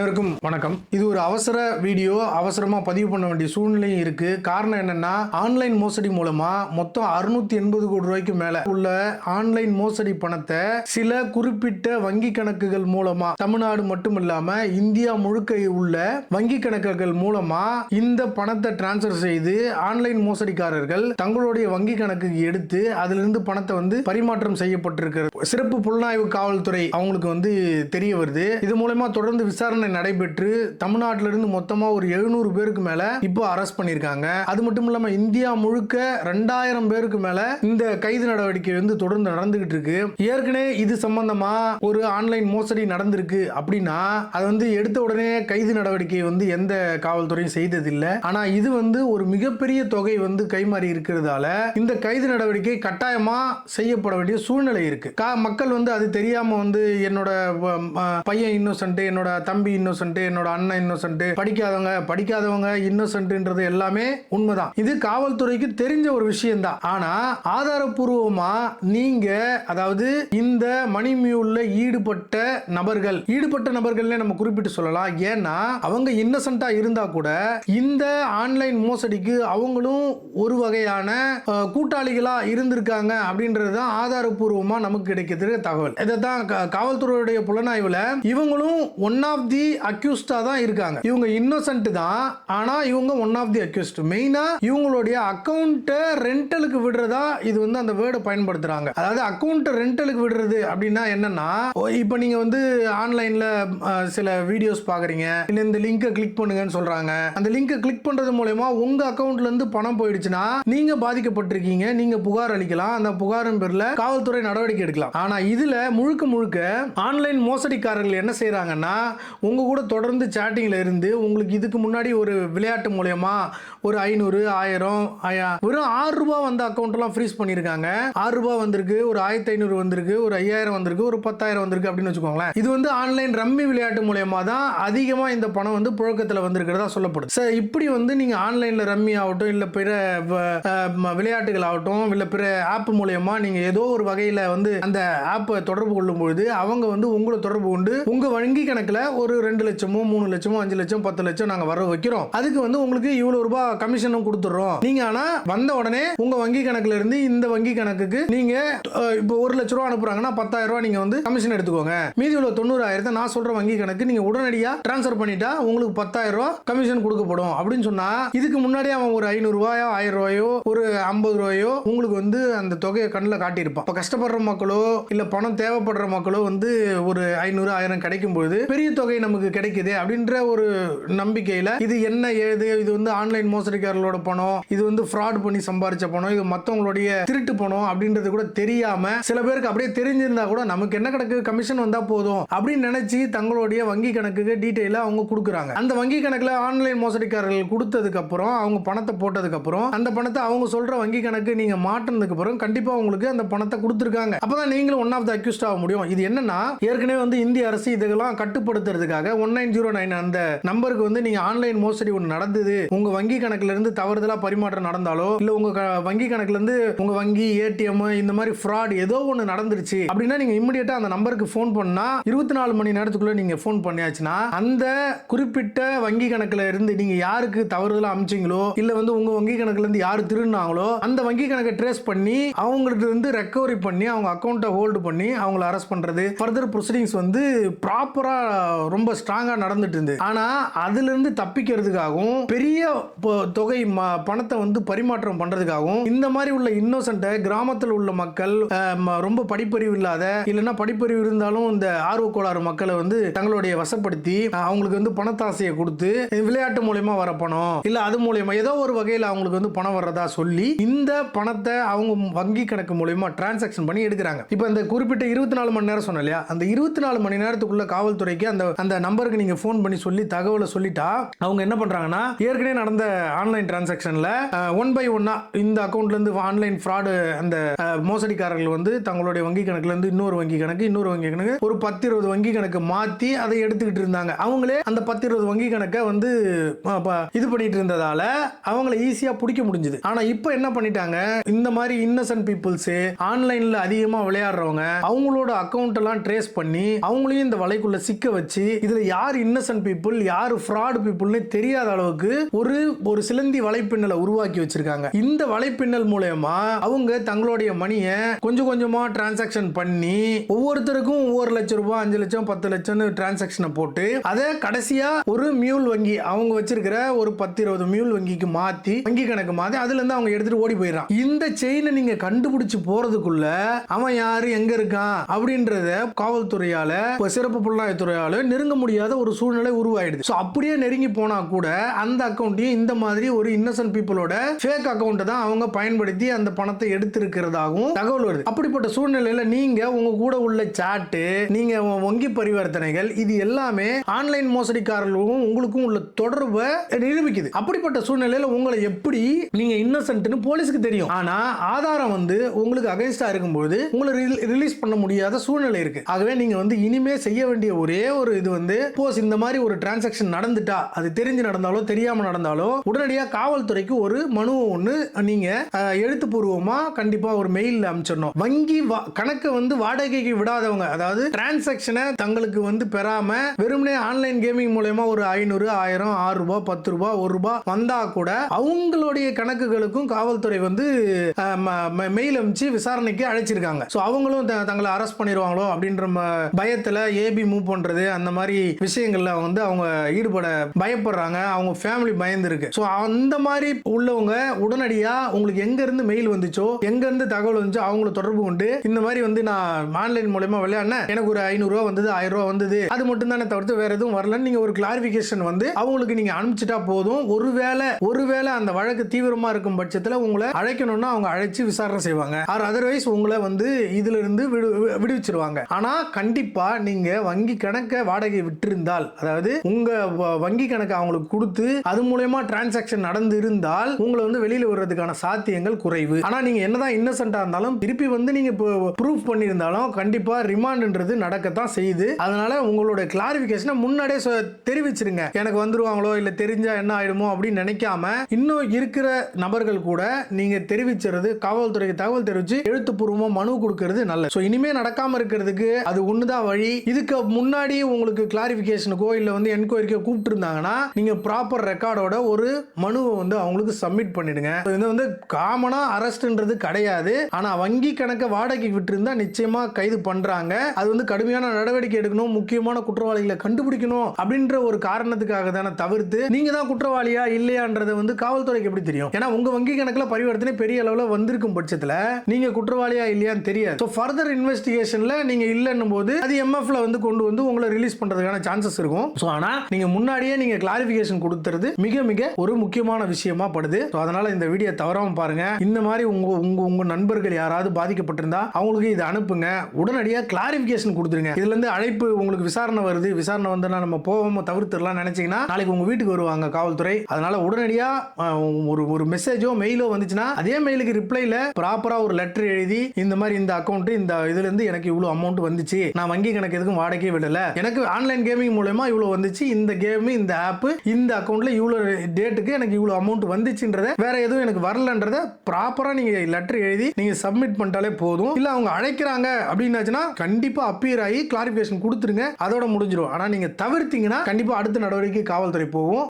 அனைவருக்கும் வணக்கம். இது ஒரு அவசர வீடியோ, அவசரமா பதிவு பண்ண வேண்டிய சூழ்நிலையும் இருக்கு. காரணம் என்னன்னா, ஆன்லைன் மோசடி மூலமா மொத்தம் 680 கோடி ரூபாய்க்கு மேல உள்ள ஆன்லைன் மோசடி பணத்தை சில குறிப்பிட்ட வங்கி கணக்குகள் மூலமா, தமிழ்நாடு மட்டும் இல்லாம இந்தியா முழுக்க உள்ள வங்கி கணக்குகள் மூலமா இந்த பணத்தை டிரான்ஸ்ஃபர் செய்து ஆன்லைன் மோசடிக்காரர்கள் தங்களுடைய வங்கி கணக்குக்கு எடுத்து அதிலிருந்து பணத்தை பரிமாற்றம் செய்யப்பட்டிருக்கிறது. சிறப்பு புலனாய்வு காவல்துறை அவங்களுக்கு தெரிய வருது. இது மூலமா தொடர்ந்து விசாரணை நடைபெற்று தமிழ்நாட்டிலிருந்து மொத்தமா ஒரு 700 பேருக்கு மேல இப்போ அரெஸ்ட் பண்ணிருக்காங்க. அது மட்டும் இல்லாம இந்தியா முழுக்க 2000 பேருக்கு மேல இந்த கைது நடவடிக்கை தொடர்ந்து நடந்துகிட்டு இருக்கு. ஏற்கனவே இது சம்பந்தமா ஒரு ஆன்லைன் மோசடி நடந்திருக்கு அப்படின்னா அது எடுத்த உடனே கைது நடவடிக்கை எந்த காவல்துறையும் செய்ததில்லை. ஆனா இது ஒரு மிகப்பெரிய தொகை கைமாறி இருக்கிறதால இந்த கைது நடவடிக்கை கட்டாயமா செய்யப்பட வேண்டிய சூழ்நிலை இருக்கு. மக்கள் அது தெரியாம என்னோட பையன் இன்னோசென்ட், என்னோட தம்பி இன்னோசென்ட், என்னோட அண்ணன் இன்னோசென்ட், படிக்காதவங்க இன்னோசென்ட்ன்றது எல்லாமே உண்மைதான். இது காவல்துறைக்கு தெரிஞ்ச ஒரு விஷயம் தான். ஆனா ஆதாரப்பூர்வமா நீங்க இந்த மணி மியூல்ல ஈடுபட்ட நபர்கள்னே நம்ம குறிப்பிட்டு சொல்லலாம். ஏன்னா அவங்க இன்னோசென்ட்டா இருந்தா கூட இந்த ஆன்லைன் மோசடிக்கு அவங்களும் ஒரு வகையான கூட்டாளிகளா இருந்திருக்காங்க அப்படின்றது தான் ஆதாரப்பூர்வமா நமக்கு கிடைக்கிற தகவல். இதைத்தான் காவல்துறையுடைய புலனாய்வுல இவங்களும் ஒன் ஆஃப் தி அக்யூஸ்டா தான் இருக்காங்க. இவங்க இன்னோசென்ட் தான், ஆனா இவங்க ஒன் ஆஃப் தி அக்யூஸ்ட். மெயினா இவங்களுடைய அக்கவுண்ட் ரெண்டலுக்கு விடுறதா இது அந்த வேர்டை பயன்படுத்துறாங்க. அதாவது அக்கவுண்ட் ரெண்டலுக்கு விடுறது அப்படின்னா என்னன்னா, இப்போ நீங்க ஆன்லைன்ல சில வீடியோஸ் பாக்குறீங்க, இல்ல இந்த லிங்கை கிளிக் பண்ணுங்கன்னு சொல்றாங்க. அந்த லிங்கை கிளிக் பண்றது மூலமா உங்க அக்கவுண்ட்ல இருந்து பணம் போயிடுச்சுன்னா நீங்க பாதிக்கப்பட்டிருக்கீங்க, நீங்க புகார் அளிக்கலாம். அந்த புகாரின் பேர்ல காவல்துறை நடவடிக்கை எடுக்கலாம். ஆனா இதுல முழுக்க ஆன்லைன் மோசடிக்காரர்கள் என்ன செய்யறாங்கன்னா, உங்க கூட தொடர்ந்து சாட்டிங்ல இருந்து உங்களுக்கு இதுக்கு முன்னாடி ஒரு விளையாட்டு மூலமா ஒரு 500, 1000, வெறும் 6 ரூபாய் வந்த அக்கவுண்ட் எல்லாம் ஃப்ரீஸ் பண்ணிருக்காங்க. 6 ரூபாய் வந்திருக்கு, ஒரு 1500 வந்திருக்கு, ஒரு 5000 வந்திருக்கு, ஒரு 10,000 வந்திருக்கு அப்படின்னு வச்சுக்கோங்களேன். இது ஆன்லைன் ரம்மி விளையாட்டு மூலமா தான் அதிகமா இந்த பணம் புழக்கத்துல வந்திருக்கிறதா சொல்லப்படுது. சார் இப்படி நீங்க ஆன்லைன்ல ரம்மி ஆகட்டும், இல்ல பிற விளையாட்டுகள் ஆகட்டும், இல்ல பிற ஆப் மூலமா நீங்க ஏதோ ஒரு வகையில அந்த ஆப்பை தொடர்பு கொள்ளும் பொழுது அவங்க உங்களை தொடர்பு கொண்டு உங்க வங்கி கணக்குல ஒரு 2 லட்சமோ 3 லட்சமோ 5 லட்சம் 10 லட்சம் நாங்க வர வைக்கிறோம், அதுக்கு உங்களுக்கு இவ்வளவு ரூபாய் கமிஷனும் கொடுத்துறோம், நீங்க ஆனா வந்த உடனே உங்க வங்கி கணக்குல இருந்து இந்த வங்கி கணக்குக்கு நீங்க இப்போ 1 லட்சம் ரூபாய் அனுப்புறாங்கன்னா 10,000 ரூபாய் நீங்க கமிஷன் எடுத்துக்கோங்க, மீதி உள்ள 90,000 நான் சொல்ற வங்கி கணக்கு நீங்க உடனடியா டிரான்ஸ்ஃபர் பண்ணிட்டா உங்களுக்கு 10,000 ரூபாய் கமிஷன் கொடுக்கப்படும் அப்படின்னு சொன்னா, இதுக்கு முன்னாடி அவன் ஒரு 500 ரூபாயோ 1000 ரூபாயோ ஒரு 50 ரூபாயோ உங்களுக்கு அந்த தொகையை கண்ணில் காட்டியிருப்பான். இப்போ கஷ்டப்படுற மக்களோ இல்ல பணம் தேவைப்படுற மக்களோ ஒரு 500, 1000 கிடைக்கும் பொழுது பெரிய தொகை நமக்கு கிடைக்குது அப்படின்ற ஒரு நம்பிக்கையில இது என்ன ஏது, இது ஆன்லைன் மோசடிக்காரர்களோட பணம், இது ஃப்ராட் பண்ணி சம்பாரிச்ச பணம், இது மத்தவங்களுடைய திருட்டு பணம் அப்படின்றது கூட தெரியாம சில பேருக்கு அப்படியே தெரிஞ்சிருந்தா கூட நமக்கு என்ன கணக்கு கமிஷன் வந்தா போதும் அப்படின்னு நினைச்சு தங்களுடைய வங்கி கணக்குக்கு டீடைலா அவங்க கொடுக்குறாங்க. அந்த வங்கி கணக்குல ஆன்லைன் மோசடிக்காரர்கள் கொடுத்ததுக்கு அப்புறம் அவங்க பணத்தை போட்டதுக்கு அப்புறம் அந்த பணத்தை அவங்க சொல்ற வங்கி கணக்கு நீங்க மாட்டினதுக்கு அப்புறம் கண்டிப்பா உங்களுக்கு அந்த பணத்தை கொடுத்துருக்காங்க. அப்பதான் நீங்களும் ஒன் ஆஃப் த அக்யூஸ்ட் ஆக முடியும். இது என்னன்னா, ஏற்கனவே இந்திய அரசு இதெல்லாம் கட்டுப்படுத்துறதுக்காக 1909 அந்த நம்பருக்கு நீங்க ஆன்லைன் மோசடி ஒன்று நடந்தது, உங்க வங்கி கணக்குல இருந்து தவறுதலா பரிமாற்றம் நடந்தாலோ இல்ல உங்க வங்கி கணக்குல இருந்து உங்க வங்கி ஏடிஎம் இந்த மாதிரி ஃப்ராட் ஏதோ ஒன்று நடந்துருச்சு அப்படின்னா நீங்க இமிடியேட்டா அந்த நம்பருக்கு போன் பண்ணா 24 மணி நேரத்துக்குள்ள நீங்க போன் பண்ணியாச்சுன்னா அந்த குறிப்பிட்ட வங்கி கணக்குல இருந்து நீங்க யாருக்கு தவறுதலா அமிச்சிங்களோ இல்ல உங்க வங்கி கணக்குல இருந்து யாரு திருநாங்களோ அந்த வங்கி கணக்கை ட்ரேஸ் பண்ணி அவங்களுக்கு இருந்து ரெக்கவரி பண்ணி அவங்க அக்கௌண்ட்டை ஹோல்டு பண்ணி அவங்களை அரெஸ்ட் பண்றது ஃபர்தர் ப்ரொசீடிங்ஸ் ப்ராப்பரா ரொம்ப ஸ்ட்ராங்கா நடந்துட்டு இருந்து. ஆனா அதுல இருந்து தப்பிக்கிறதுக்காகவும் பெரிய தொகை பணத்தை பரிமாற்றம் பண்றதுக்காகவும் இந்த மாதிரி உள்ள இன்னோசென்ட் கிராமத்தில் உள்ள மக்கள், ரொம்ப படிப்பறிவு இல்லாத இல்லைன்னா படிப்பறிவு இருந்தாலும் இந்த ஆர்வக்கோளாறு மக்களை தங்களுடைய வசப்படுத்தி அவங்களுக்கு பணத்தாசையை கொடுத்து விளையாட்டு மூலமா வர பணம் இல்ல அது மூலமா ஏதோ ஒரு வகையில் அவங்களுக்கு பணம் வர்றதா சொல்லி இந்த பணத்தை அவங்க வங்கி கணக்கு மூலமா டிரான்சாக்சன் பண்ணி எடுக்கிறாங்க. இப்ப இந்த குறிப்பிட்ட 24 மணி நேரம் சொன்ன இல்லையா, அந்த 24 மணி நேரத்துக்குள்ள காவல்துறைக்கு அந்த நம்பருக்கு நீங்க போன் பண்ணி சொல்லி தகவலை சொல்லிட்டா அவங்க என்ன பண்றாங்கன்னா, ஏற்கனவே நடந்த ஆன்லைன் டிரான்சாக்சன்ல 1 by 1 இந்த அக்கவுண்ட்ல இருந்து ஆன்லைன் ஃப்ராடு அந்த மோசடிக்காரர்கள் தங்களுடைய வங்கி கணக்குல இருந்து இன்னொரு வங்கி கணக்கு ஒரு 10-20 வங்கி கணக்கு மாத்தி அதை எடுத்துக்கிட்டு இருந்தாங்க. அவங்களே அந்த 10-20 வங்கி கணக்கை இது பண்ணிட்டு இருந்ததால அவங்கள ஈஸியா பிடிக்க முடிஞ்சது. ஆனா இப்போ என்ன பண்ணிட்டாங்க, இந்த மாதிரி இன்னசென்ட் பீப்புள்ஸ் ஆன்லைன்ல அதிகமா விளையாடுறவங்க அவங்களோட அக்கவுண்ட் எல்லாம் ட்ரேஸ் பண்ணி அவங்களையும் இந்த வலைக்குள்ள சிக்க வச்சு இதுல யார் இன்னசென்ட் பீப்புள் யார் ஃப்ராட் பீப்புள்னு தெரியாத அளவுக்கு ஒரு சிலந்தி வலைப்பின்னலை உருவாக்கி வச்சிருக்காங்க. இந்த வலைப்பின்னல் மூலமா அவங்க தங்களுடைய மணியை கொஞ்சம் கொஞ்சமா டிரான்சாக்ஷன் பண்ணி ஒவ்வொருத்தருக்கும் ஒவ்வொரு லட்சம் ரூபாய் 5 லட்சம் 10 லட்சம் டிரான்சாக்ஷனை போட்டு அதை கடைசியா ஒரு மியூல் வங்கி அவங்க வச்சிருக்கிற ஒரு 10-20 மியூல் வங்கிக்கு மாத்தி வங்கி கணக்கு மாத்தி அதுல இருந்து அவங்க எடுத்துட்டு ஓடி போயிடறான். இந்த செயினை நீங்க கண்டுபிடிச்சு போறதுக்குள்ள அவன் யாரு எங்க இருக்கான் அப்படின்றத காவல்துறையால சிறப்பு புலனாய்வுத்துறையால நெருங்க முடியாத ஒரு சூழ்நிலை உருவாயிடுது. அப்படியே நெருங்கி போனா கூட அந்த அக்கௌண்ட்டையும் இந்த மாதிரி ஒரு இன்னசென்ட் பீப்புளோட ஃபேக் அக்கௌண்ட் தான் அவங்க பயன்படுத்தி அந்த பணத்தை எடுத்திருக்கிறதாகவும் தகவல் வருது. அப்படிப்பட்ட சூழ்நிலையில நீங்க உங்க கூட உள்ள சாட்டு நீங்க வங்கி பரிவர்த்தனைகள் இது எல்லாமே ஆன்லைன் மோசடிக்காரர்களுக்கும் உங்களுக்கும் உள்ள தொடர்பை நிரூபிக்குது. அப்படிப்பட்ட சூழ்நிலையில உங்களை எப்படி நீங்க இன்னசென்ட்னு போலீஸ்க்கு தெரியும். ஆனா ஆதாரம் உங்களுக்கு அகைன்ஸ்டா இருக்கும்போது உங்களை ரிலீஸ் பண்ண முடியாத சூழ்நிலை இருக்கு. ஆகவே நீங்க இனிமே செய்ய வேண்டிய ஒரே ஒரு இது போஸ் இந்த மாதிரி ஒரு டிரான்சாக்ஷன் நடந்துட்டா அது தெரிஞ்சு நடந்தாலோ தெரியாம நடந்தாலோ உடனடியாக காவல்துறைக்கு ஒரு மனு ஒன்று நீங்க எழுத்துப்பூர்வமா கண்டிப்பா ஒரு மெயில் அனுப்பிச்சிடணும். வங்கி கணக்கை வாடகைக்கு விடாதவங்க அதாவது டிரான்சாக்ஷனை தங்களுக்கு பெறாம வெறுமனே ஆன்லைன் கேமிங் மூலமா ஒரு 500 1000 6 ரூபாய் 10 ரூபாய் 1 ரூபாய் வந்தா கூட அவங்களுடைய கணக்குகளுக்கும் காவல்துறை மெயில் அனுப்பிச்சு விசாரணைக்கு அழைச்சிருக்காங்க. அவங்களும் தங்களை அரெஸ்ட் பண்ணிடுவாங்களோ அப்படின்ற பயத்துல ஏபி மூவ் பண்றது அந்த மாதிரி விஷயங்கள்ல அவங்க ஈடுபட பயப்படுறாங்க. அவங்க ஃபேமிலி பயந்து இருக்கு. அந்த மாதிரி உள்ளவங்க உடனடியா உங்களுக்கு எங்க இருந்து மெயில் வந்துச்சோ எங்க இருந்து தகவல் வந்துச்சோ அவங்களை தொடர்பு கொண்டு இந்த மாதிரி நான் ஆன்லைன் மூலமா விளையாடினேன் எனக்கு ஒரு 500 ரூபாய் வந்தது 1000 ரூபாய் வந்தது அது மட்டும் தானே தவிர்த்து வேற எதுவும் வரலன்னு நீங்க ஒரு கிளாரிபிகேஷன் அவங்களுக்கு நீங்க அனுப்பிச்சிட்டா போதும். ஒருவேளை அந்த வழக்கு தீவிரமா இருக்கும் பட்சத்தில் உங்களை அழைக்கணும்னா அவங்க அழைச்சு விசாரணை செய்வாங்க. அதர்வைஸ் உங்களை இதுல இருந்து விடுவிச்சிருவாங்க. ஆனா கண்டிப்பா நீங்க வங்கி கணக்கை வாடகை விட்டிருந்தால் அதாவது உங்க வங்கி கணக்கு அவங்களுக்கு கொடுத்து அது மூலமா டிரான்சாக்ஷன் நடந்து இருந்தால் உங்களை வெளியில வர்றதுக்கான சாத்தியங்கள் குறைவு. ஆனா நீங்க என்னதான் இன்னசென்ட்டா இருந்தாலும் திருப்பி நீங்க ப்ரூஃப் பண்ணியிருந்தாலும் கண்டிப்பா ரிமாண்ட்ன்றது நடக்கத்தான் செய்யுது. அதனால உங்களோட கிளாரிபிகேஷனை முன்னாடியே தெரிவிச்சிருங்க. எனக்கு வந்துருவாங்களோ இல்ல தெரிஞ்சா என்ன ஆயிடுமோ அப்படின்னு நினைக்காம இன்னும் இருக்கிற நபர்கள் கூட நீங்க தெரிவிக்கிறது காவல்துறைக்கு தகவல் தெரிவிச்சு எழுத்துப்பூர்வமா மனு கொடுக்கிறது நல்லது. இனிமே நடக்காம இருக்கிறதுக்கு அது ஒண்ணுதான் வழி. இதுக்கு முன்னாடி உங்களுக்கு கிளாரிபிகேஷனுக்கோ இல்ல என்கொயரிக்கோ கூப்பிட்டு இருந்தாங்கன்னா நீங்க ப்ராப்பர் ரெக்கார்டோட ஒரு மனுவை அவங்களுக்கு சப்மிட் பண்ணிடுங்க. இது காமனா அரெஸ்ட்ன்றது கிடையாது. ஆனா வங்கி கணக்கை வாடகைக்கு விட்டு இருந்தா நிச்சயமா கைது பண்றாங்க. அது கடுமையான நடவடிக்கை எடுக்கணும், முக்கியமான குற்றவாளிகளை கண்டுபிடிக்கணும் அப்படின்ற ஒரு காரணத்துக்காக தானே தவிர்த்து நீங்க தான் குற்றவாளியா இல்லையான்றது காவல்துறைக்கு எப்படி தெரியும்? ஏன்னா உங்க வங்கி கணக்குல பரிவர்த்தனை பெரிய அளவுல வந்திருக்கும் பட்சத்துல நீங்க குற்றவாளியா இல்லையான்னு தெரியாது. ஃபர்தர் இன்வெஸ்டிகேஷன்ல நீங்க இல்லன்னும் போது அது எம்எஃப்ல கொண்டு உங்களை ரிலீஸ் பண்றதுக்கான சான்சஸ் இருக்கும். ஆனா நீங்க முன்னாடியே நீங்க கிளாரிபிகேஷன் கொடுத்துறது மிக மிக ஒரு முக்கியமான விஷயமா படுது. அதனால இந்த வீடியோ தவறாம பாருங்க. இந்த மாதிரி உங்க நண்பர்கள் யாராவது பாதிக்கப்பட்டிருந்தா அவங்களுக்கு இதை அனுப்புங்க. உடனடியாக கிளாரிபிகேஷன் கொடுத்துருங்க. இதுல இருந்து அழைப்பு உங்களுக்கு விசாரணை வருது, விசாரணை வந்தா நம்ம போவோம் தவிர்த்துடலாம் நினைச்சீங்கன்னா நாளைக்கு உங்க வீட்டுக்கு வருவாங்க காவல்துறை. அதனால உடனடியா ஒரு மெசேஜோ மெயிலோ வந்துச்சுன்னா அதே மெயிலுக்கு ரிப்ளைல ப்ராப்பரா ஒரு லெட்டர் எழுதி இந்த மாதிரி இந்த அக்கௌண்ட் இந்த இதுல இருந்து எனக்கு இவ்வளவு அமௌண்ட் வந்துச்சு, நான் வங்கி கணக்கு எதுக்கும் வாடகையே விடல, எனக்கு ஆன்லைன் கேமிங் மூலமா இவ்வளவு வந்துச்சு, இந்த கேம் இந்த ஆப் இந்த அக்கௌண்ட்ல இவ்வளவு டேட்டுக்கு எனக்கு இவ்வளவு அமௌண்ட் வந்துச்சுன்றத வேற எதுவும் எனக்கு வரலன்றத ப்ராப்பரா நீங்க லெட்டர் எழுதி நீங்க சப்மிட் பண்ணிட்டாலே போதும். இல்ல அவங்க அழைக்கிறாங்க அப்படின்னாச்சுன்னா கண்டிப்பா அப்பியர் ஆகி கிளாரிபிகேஷன் கொடுத்துருங்க, அதோட முடிஞ்சிடும். ஆனா நீங்க தவிர்த்தீங்கன்னா கண்டிப்பா அடுத்த நடவடிக்கை காவல்துறை போகும்.